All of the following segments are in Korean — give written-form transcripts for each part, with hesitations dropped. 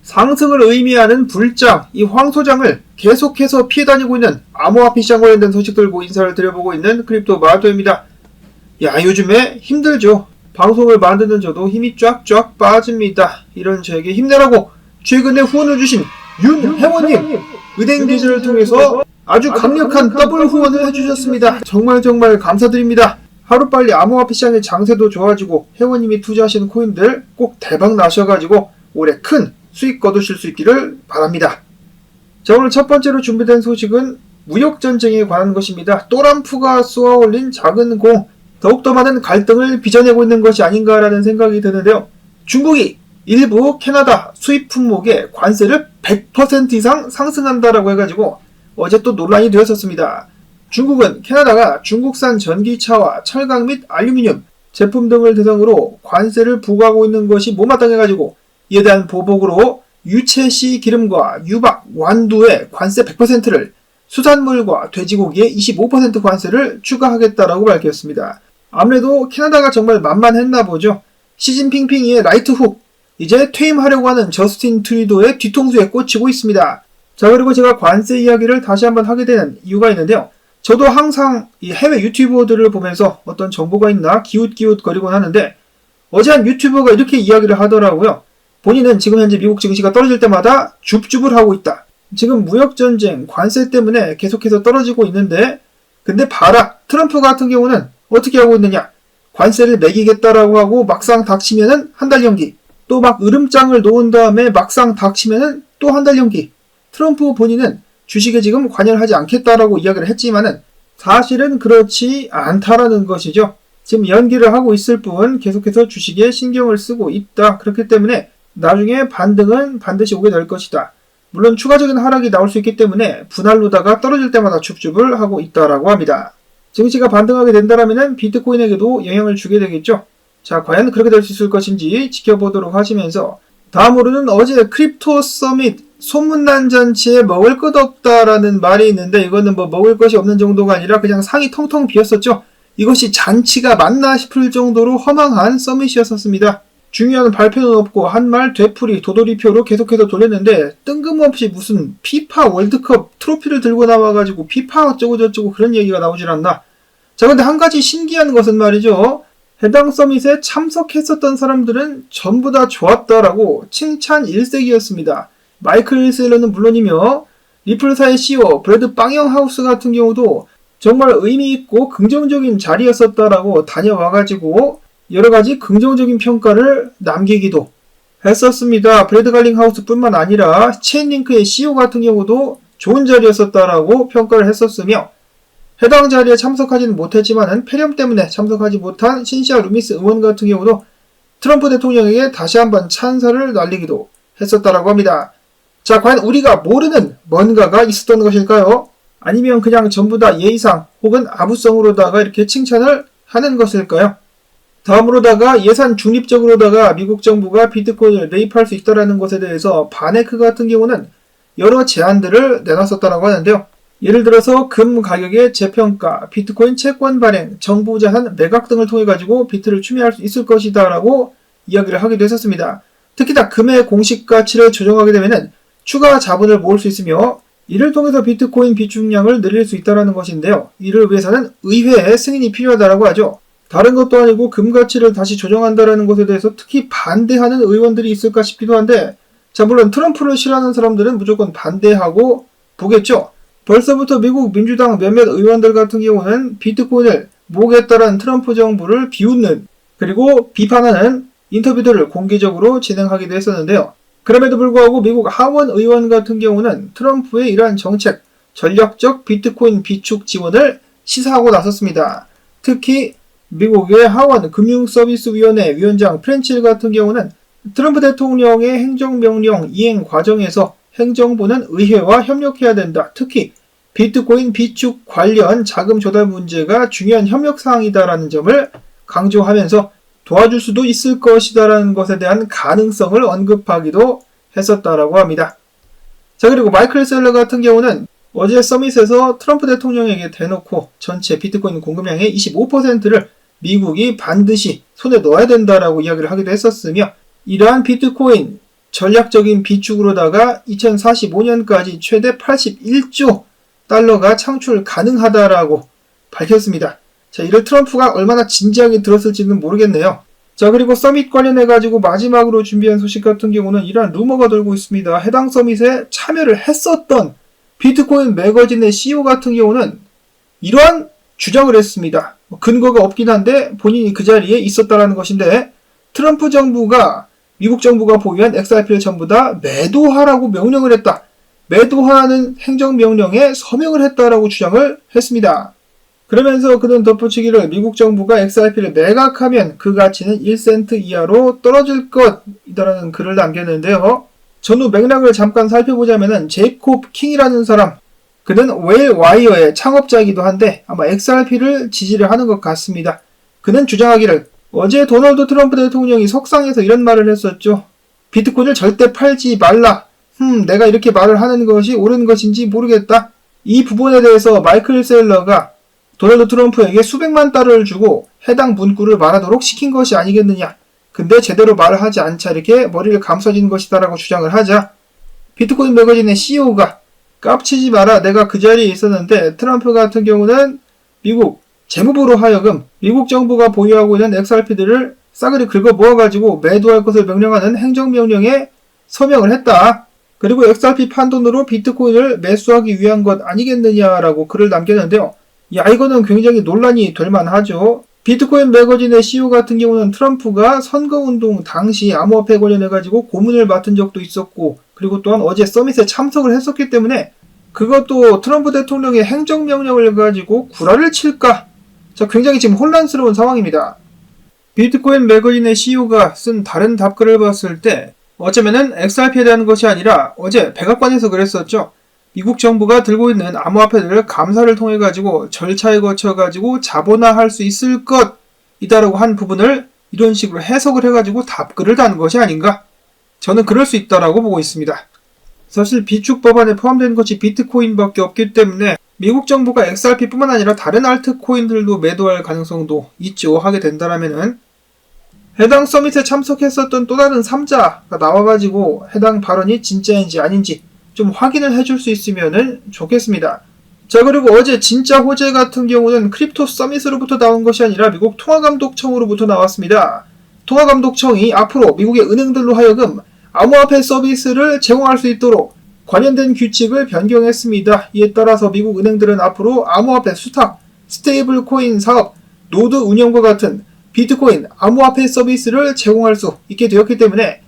상승을 의미하는 불장, 이 황소장을 계속해서 피해 다니고 있는 암호화폐 시장 관련된 소식 들고 인사를 드려보고 있는 크립토 마토입니다. 야, 요즘에 힘들죠. 방송을 만드는 저도 힘이 쫙쫙 빠집니다. 이런 저에게 힘내라고 최근에 후원을 주신 윤혜원님, 은행 계좌를 통해서 아주 강력한 더블 후원을 해주셨습니다. 정말 감사드립니다. 하루빨리 암호화폐 시장의 장세도 좋아지고 회원님이 투자하시는 코인들 꼭 대박 나셔가지고 올해 큰 수익 거두실 수 있기를 바랍니다. 자, 오늘 첫 번째로 준비된 소식은 무역전쟁에 관한 것입니다. 트럼프가 쏘아올린 작은 공, 더욱더 많은 갈등을 빚어내고 있는 것이 아닌가라는 생각이 드는데요. 중국이 일부 캐나다 수입 품목에 관세를 100% 이상 상승한다라고 해가지고 어제 또 논란이 되었었습니다. 중국은 캐나다가 중국산 전기차와 철강 및 알루미늄 제품 등을 대상으로 관세를 부과하고 있는 것이 못마땅해가지고 이에 대한 보복으로 유채씨 기름과 유박, 완두의 관세 100%를 수산물과 돼지고기에 25% 관세를 추가하겠다라고 밝혔습니다. 아무래도 캐나다가 정말 만만했나 보죠. 시진핑핑이의 라이트훅, 이제 퇴임하려고 하는 저스틴 트루도의 뒤통수에 꽂히고 있습니다. 자, 그리고 제가 관세 이야기를 다시 한번 하게 되는 이유가 있는데요. 저도 항상 이 해외 유튜버들을 보면서 어떤 정보가 있나 기웃기웃거리곤 하는데 어제 한 유튜버가 이렇게 이야기를 하더라고요. 본인은 지금 현재 미국 증시가 떨어질 때마다 줍줍을 하고 있다. 지금 무역전쟁, 관세 때문에 계속해서 떨어지고 있는데 근데 봐라, 트럼프 같은 경우는 어떻게 하고 있느냐. 관세를 매기겠다라고 하고 막상 닥치면은 한 달 연기. 또 막 으름장을 놓은 다음에 막상 닥치면은 또 한 달 연기. 트럼프 본인은 주식에 지금 관여를 하지 않겠다라고 이야기를 했지만은 사실은 그렇지 않다라는 것이죠. 지금 연기를 하고 있을 뿐 계속해서 주식에 신경을 쓰고 있다. 그렇기 때문에 나중에 반등은 반드시 오게 될 것이다. 물론 추가적인 하락이 나올 수 있기 때문에 분할로다가 떨어질 때마다 줍줍을 하고 있다라고 합니다. 증시가 반등하게 된다라면 비트코인에게도 영향을 주게 되겠죠. 자, 과연 그렇게 될 수 있을 것인지 지켜보도록 하시면서 다음으로는 어제 크립토 서밋 소문난 잔치에 먹을 것 없다라는 말이 있는데 이거는 뭐 먹을 것이 없는 정도가 아니라 그냥 상이 텅텅 비었었죠. 이것이 잔치가 맞나 싶을 정도로 허망한 서밋이었습니다. 중요한 발표는 없고 한 말 되풀이 도돌이표로 계속해서 돌렸는데 뜬금없이 무슨 피파 월드컵 트로피를 들고 나와가지고 피파 어쩌고 저쩌고 그런 얘기가 나오질 않나. 자, 근데 한 가지 신기한 것은 말이죠. 해당 서밋에 참석했었던 사람들은 전부 다 좋았다라고 칭찬 일색이었습니다. 마이클 셀러는 물론이며 리플사의 CEO 브래드 빵영하우스 같은 경우도 정말 의미있고 긍정적인 자리였었다라고 다녀와가지고 여러가지 긍정적인 평가를 남기기도 했었습니다. 브래드 갈링하우스 뿐만 아니라 체인링크의 CEO 같은 경우도 좋은 자리였었다라고 평가를 했었으며 해당 자리에 참석하지는 못했지만은 폐렴 때문에 참석하지 못한 신시아 루미스 의원 같은 경우도 트럼프 대통령에게 다시 한번 찬사를 날리기도 했었다라고 합니다. 자, 과연 우리가 모르는 뭔가가 있었던 것일까요? 아니면 그냥 전부 다 예의상 혹은 아부성으로다가 이렇게 칭찬을 하는 것일까요? 다음으로다가 예산 중립적으로다가 미국 정부가 비트코인을 매입할 수 있다는 것에 대해서 바네크 같은 경우는 여러 제안들을 내놨었다고 하는데요. 예를 들어서 금 가격의 재평가, 비트코인 채권 발행, 정부 자산 매각 등을 통해 가지고 비트를 추미할 수 있을 것이다 라고 이야기를 하기도 했었습니다. 특히나 금의 공식 가치를 조정하게 되면 추가 자본을 모을 수 있으며 이를 통해서 비트코인 비축량을 늘릴 수 있다는 것인데요. 이를 위해서는 의회의 승인이 필요하다고 하죠. 다른 것도 아니고 금 가치를 다시 조정한다는 것에 대해서 특히 반대하는 의원들이 있을까 싶기도 한데 자, 물론 트럼프를 싫어하는 사람들은 무조건 반대하고 보겠죠. 벌써부터 미국 민주당 몇몇 의원들 같은 경우는 비트코인을 모으겠다라는 트럼프 정부를 비웃는 그리고 비판하는 인터뷰들을 공개적으로 진행하기도 했었는데요. 그럼에도 불구하고 미국 하원 의원 같은 경우는 트럼프의 이러한 정책, 전략적 비트코인 비축 지원을 시사하고 나섰습니다. 특히 미국의 하원 금융서비스위원회 위원장 프렌칠 같은 경우는 트럼프 대통령의 행정명령 이행 과정에서 행정부는 의회와 협력해야 된다. 특히 비트코인 비축 관련 자금 조달 문제가 중요한 협력사항이다라는 점을 강조하면서 도와줄 수도 있을 것이다라는 것에 대한 가능성을 언급하기도 했었다라고 합니다. 자, 그리고 마이클 셀러 같은 경우는 어제 서밋에서 트럼프 대통령에게 대놓고 전체 비트코인 공급량의 25%를 미국이 반드시 손에 넣어야 된다라고 이야기를 하기도 했었으며 이러한 비트코인 전략적인 비축으로다가 2045년까지 최대 81조 달러가 창출 가능하다라고 밝혔습니다. 자, 이를 트럼프가 얼마나 진지하게 들었을지는 모르겠네요. 자, 그리고 서밋 관련해가지고 마지막으로 준비한 소식 같은 경우는 이러한 루머가 돌고 있습니다. 해당 서밋에 참여를 했었던 비트코인 매거진의 CEO 같은 경우는 이러한 주장을 했습니다. 근거가 없긴 한데 본인이 그 자리에 있었다라는 것인데, 트럼프 정부가 미국 정부가 보유한 XRP를 전부 다 매도하라고 명령을 했다. 매도하라는 행정명령에 서명을 했다라고 주장을 했습니다. 그러면서 그는 덧붙이기를 미국 정부가 XRP를 매각하면 그 가치는 1센트 이하로 떨어질 것이다라는 글을 남겼는데요. 전후 맥락을 잠깐 살펴보자면은 제이콥 킹이라는 사람, 그는 웨일와이어의 창업자이기도 한데 아마 XRP를 지지를 하는 것 같습니다. 그는 주장하기를 어제 도널드 트럼프 대통령이 석상에서 이런 말을 했었죠. 비트코인을 절대 팔지 말라. 내가 이렇게 말을 하는 것이 옳은 것인지 모르겠다. 이 부분에 대해서 마이클 셀러가 도널드 트럼프에게 수백만 달러를 주고 해당 문구를 말하도록 시킨 것이 아니겠느냐. 근데 제대로 말을 하지 않자 이렇게 머리를 감싸진 것이다라고 주장을 하자, 비트코인 매거진의 CEO가 깝치지 마라. 내가 그 자리에 있었는데 트럼프 같은 경우는 미국 재무부로 하여금 미국 정부가 보유하고 있는 XRP들을 싸그리 긁어 모아가지고 매도할 것을 명령하는 행정명령에 서명을 했다. 그리고 XRP 판돈으로 비트코인을 매수하기 위한 것 아니겠느냐라고 글을 남겼는데요. 야, 이거는 굉장히 논란이 될 만하죠. 비트코인 매거진의 CEO 같은 경우는 트럼프가 선거운동 당시 암호화폐 관련해가지고 고문을 맡은 적도 있었고, 그리고 또한 어제 서밋에 참석을 했었기 때문에 그것도 트럼프 대통령의 행정명령을 가지고 구라를 칠까? 자, 굉장히 지금 혼란스러운 상황입니다. 비트코인 매거진의 CEO가 쓴 다른 답글을 봤을 때 어쩌면은 XRP에 대한 것이 아니라 어제 백악관에서 그랬었죠. 미국 정부가 들고 있는 암호화폐들을 감사를 통해 가지고 절차에 거쳐 가지고 자본화할 수 있을 것이다라고 한 부분을 이런 식으로 해석을 해가지고 답글을 단 것이 아닌가? 저는 그럴 수 있다라고 보고 있습니다. 사실 비축 법안에 포함된 것이 비트코인밖에 없기 때문에 미국 정부가 XRP뿐만 아니라 다른 알트코인들도 매도할 가능성도 있죠. 하게 된다라면은 해당 서밋에 참석했었던 또 다른 3자가 나와가지고 해당 발언이 진짜인지 아닌지 좀 확인을 해줄 수 있으면 좋겠습니다. 자, 그리고 어제 진짜 호재 같은 경우는 크립토 서밋으로부터 나온 것이 아니라 미국 통화감독청으로부터 나왔습니다. 통화감독청이 앞으로 미국의 은행들로 하여금 암호화폐 서비스를 제공할 수 있도록 관련된 규칙을 변경했습니다. 이에 따라서 미국 은행들은 앞으로 암호화폐 수탁, 스테이블 코인 사업, 노드 운영과 같은 비트코인 암호화폐 서비스를 제공할 수 있게 되었기 때문에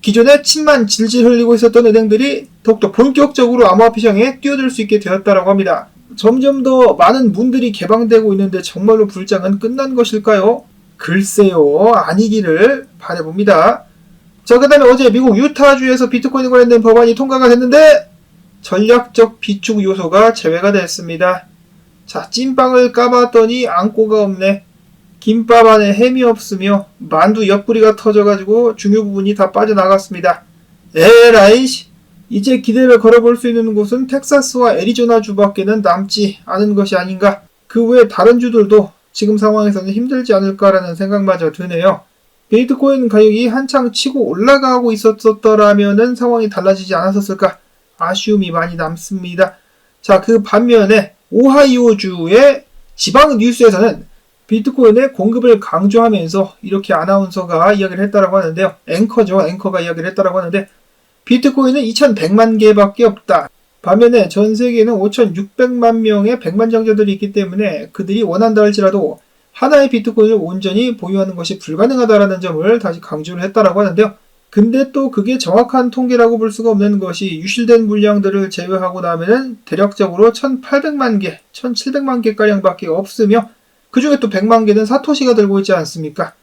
기존에 침만 질질 흘리고 있었던 은행들이 더욱더 본격적으로 암호화폐 시장에 뛰어들 수 있게 되었다고 합니다. 점점 더 많은 문들이 개방되고 있는데 정말로 불장은 끝난 것일까요? 글쎄요, 아니기를 바라봅니다. 자, 그 다음에 어제 미국 유타주에서 비트코인 관련된 법안이 통과가 됐는데 전략적 비축 요소가 제외가 됐습니다. 자, 찐빵을 까봤더니 안고가 없네. 김밥 안에 햄이 없으며 만두 옆구리가 터져가지고 중요 부분이 다 빠져나갔습니다. 에라이씨, 이제 기대를 걸어볼 수 있는 곳은 텍사스와 애리조나 주밖에는 남지 않은 것이 아닌가. 그 외에 다른 주들도 지금 상황에서는 힘들지 않을까라는 생각마저 드네요. 비트코인 가격이 한창 치고 올라가고 있었더라면은 상황이 달라지지 않았을까 아쉬움이 많이 남습니다. 자, 그 반면에 오하이오주의 지방 뉴스에서는 비트코인의 공급을 강조하면서 이렇게 아나운서가 이야기를 했다라고 하는데요. 앵커가 이야기를 했다라고 하는데 비트코인은 2100만 개밖에 없다. 반면에 전 세계에는 5600만 명의 백만장자들이 있기 때문에 그들이 원한다 할지라도 하나의 비트코인을 온전히 보유하는 것이 불가능하다라는 점을 다시 강조를 했다라고 하는데요. 근데 또 그게 정확한 통계라고 볼 수가 없는 것이 유실된 물량들을 제외하고 나면은 대략적으로 1800만 개, 1700만 개가량밖에 없으며 그 중에 또 100만 개는 사토시가 들고 있지 않습니까?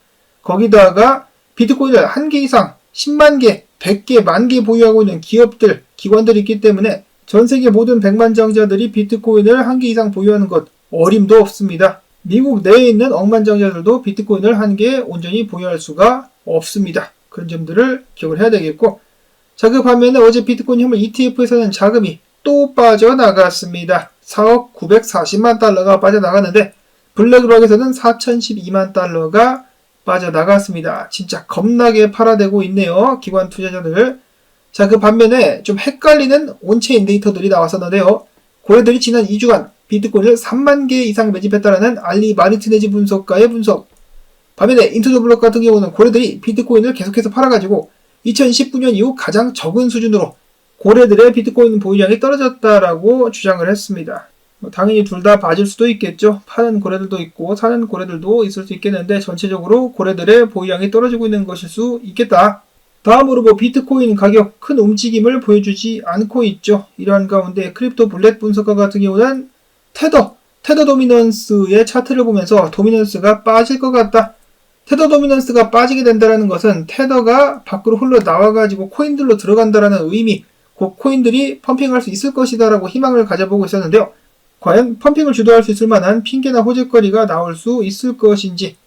거기다가 비트코인을 1개 이상 10만 개, 100개, 10,000개 보유하고 있는 기업들, 기관들이 있기 때문에 전 세계 모든 백만장자들이 비트코인을 1개 이상 보유하는 것 어림도 없습니다. 미국 내에 있는 억만장자들도 비트코인을 1개 온전히 보유할 수가 없습니다. 그런 점들을 기억을 해야 되겠고, 자, 그 반면에 어제 비트코인 현물 ETF에서는 자금이 또 빠져나갔습니다. 4억 940만 달러가 빠져나갔는데 블랙록에서는 4012만 달러가 빠져나갔습니다. 진짜 겁나게 팔아대고 있네요. 기관 투자자들. 자, 그 반면에 좀 헷갈리는 온체인 데이터들이 나왔었는데요. 고래들이 지난 2주간 비트코인을 3만 개 이상 매집했다라는 알리 마르티네즈 분석가의 분석. 반면에 인투더블럭 같은 경우는 고래들이 비트코인을 계속해서 팔아가지고 2019년 이후 가장 적은 수준으로 고래들의 비트코인 보유량이 떨어졌다라고 주장을 했습니다. 당연히 둘 다 맞을 수도 있겠죠. 파는 고래들도 있고 사는 고래들도 있을 수 있겠는데 전체적으로 고래들의 보유량이 떨어지고 있는 것일 수 있겠다. 다음으로 비트코인 가격 큰 움직임을 보여주지 않고 있죠. 이러한 가운데 크립토 블랙 분석가 같은 경우는 테더 도미넌스의 차트를 보면서 도미넌스가 빠질 것 같다. 테더 도미넌스가 빠지게 된다는 것은 테더가 밖으로 흘러나와가지고 코인들로 들어간다는 의미, 곧 코인들이 펌핑할 수 있을 것이다 라고 희망을 가져보고 있었는데요. 과연 펌핑을 주도할 수 있을 만한 핑계나 호재거리가 나올 수 있을 것인지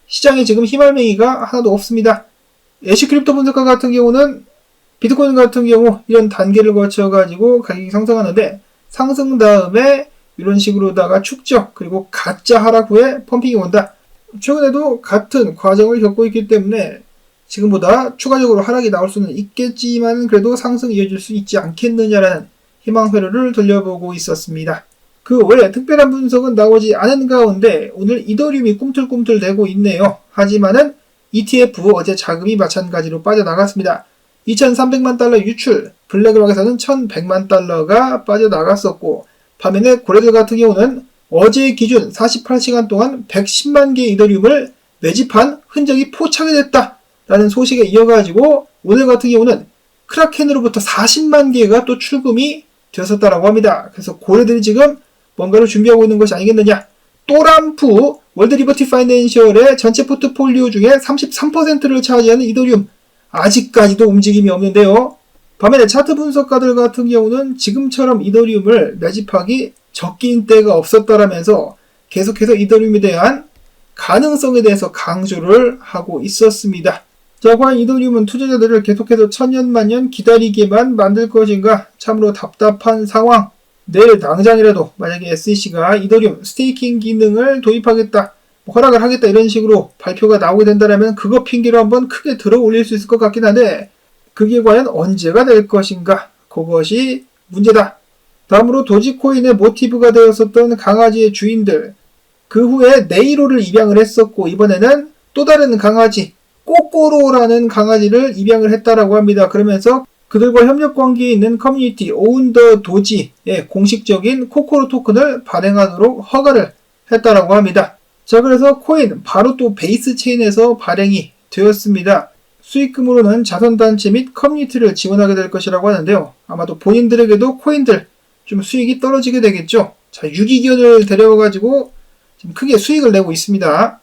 시장에 지금 희망맹이가 하나도 없습니다. 애쉬크립토 분석가 같은 경우는 비트코인 같은 경우 이런 단계를 거쳐가지고 가격이 상승하는데 상승 다음에 이런 식으로다가 축적 그리고 가짜 하락 후에 펌핑이 온다. 최근에도 같은 과정을 겪고 있기 때문에 지금보다 추가적으로 하락이 나올 수는 있겠지만 그래도 상승이 이어질 수 있지 않겠느냐라는 희망 회로를 돌려보고 있었습니다. 그 외에 특별한 분석은 나오지 않은 가운데 오늘 이더리움이 꿈틀꿈틀대고 있네요. 하지만은 ETF 어제 자금이 마찬가지로 빠져나갔습니다. 2,300만 달러 유출, 블랙락에서는 1,100만 달러가 빠져나갔었고 반면에 고래들 같은 경우는 어제 기준 48시간 동안 110만 개의 이더리움을 매집한 흔적이 포착이 됐다라는 소식에 이어가지고 오늘 같은 경우는 크라켄으로부터 40만 개가 또 출금이 되었었다라고 합니다. 그래서 고래들이 지금 뭔가를 준비하고 있는 것이 아니겠느냐. 또람프 월드 리버티 파이낸셜의 전체 포트폴리오 중에 33%를 차지하는 이더리움 아직까지도 움직임이 없는데요. 반면에 차트 분석가들 같은 경우는 지금처럼 이더리움을 매집하기 적긴 때가 없었다라면서 계속해서 이더리움에 대한 가능성에 대해서 강조를 하고 있었습니다. 자, 과연 이더리움은 투자자들을 계속해서 천년만년 기다리게만 만들 것인가? 참으로 답답한 상황. 내일 당장이라도 만약에 SEC가 이더리움 스테이킹 기능을 도입하겠다, 허락을 하겠다 이런 식으로 발표가 나오게 된다면 그거 핑계로 한번 크게 들어 올릴 수 있을 것 같긴 한데 그게 과연 언제가 될 것인가? 그것이 문제다. 다음으로 도지코인의 모티브가 되었었던 강아지의 주인들. 그 후에 네이로를 입양을 했었고 이번에는 또 다른 강아지 꼬꼬로라는 강아지를 입양을 했다라고 합니다. 그러면서 그들과 협력 관계에 있는 커뮤니티 오운더 도지의 공식적인 코코로 토큰을 발행하도록 허가를 했다라고 합니다. 자, 그래서 코인 바로 또 베이스 체인에서 발행이 되었습니다. 수익금으로는 자선단체 및 커뮤니티를 지원하게 될 것이라고 하는데요. 아마도 본인들에게도 코인들 좀 수익이 떨어지게 되겠죠. 자, 유기견을 데려와가지고 좀 크게 수익을 내고 있습니다.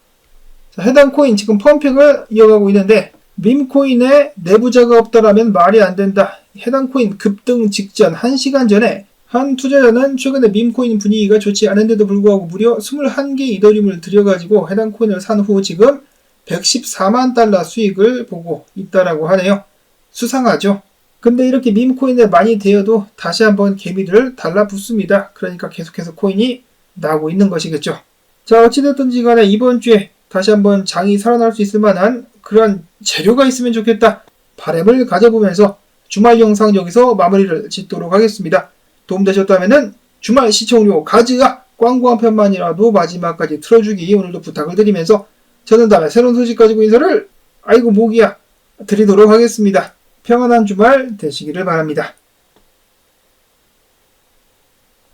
자, 해당 코인 지금 펌핑을 이어가고 있는데 밈코인에 내부자가 없다라면 말이 안 된다. 해당 코인 급등 직전 1시간 전에 한 투자자는 최근에 밈코인 분위기가 좋지 않은데도 불구하고 무려 21개 이더리움을 들여가지고 해당 코인을 산 후 지금 114만 달러 수익을 보고 있다라고 하네요. 수상하죠? 근데 이렇게 밈코인에 많이 대여도 다시 한번 개미를 달라붙습니다. 그러니까 계속해서 코인이 나오고 있는 것이겠죠. 자, 어찌됐든지 간에 이번 주에 다시 한번 장이 살아날 수 있을 만한 그런 재료가 있으면 좋겠다. 바람을 가져보면서 주말 영상 여기서 마무리를 짓도록 하겠습니다. 도움되셨다면 주말 시청료 가즈아 광고 한 편만이라도 마지막까지 틀어주기 오늘도 부탁을 드리면서 저는 다음에 새로운 소식 가지고 인사를 아이고 목이야 드리도록 하겠습니다. 평안한 주말 되시기를 바랍니다.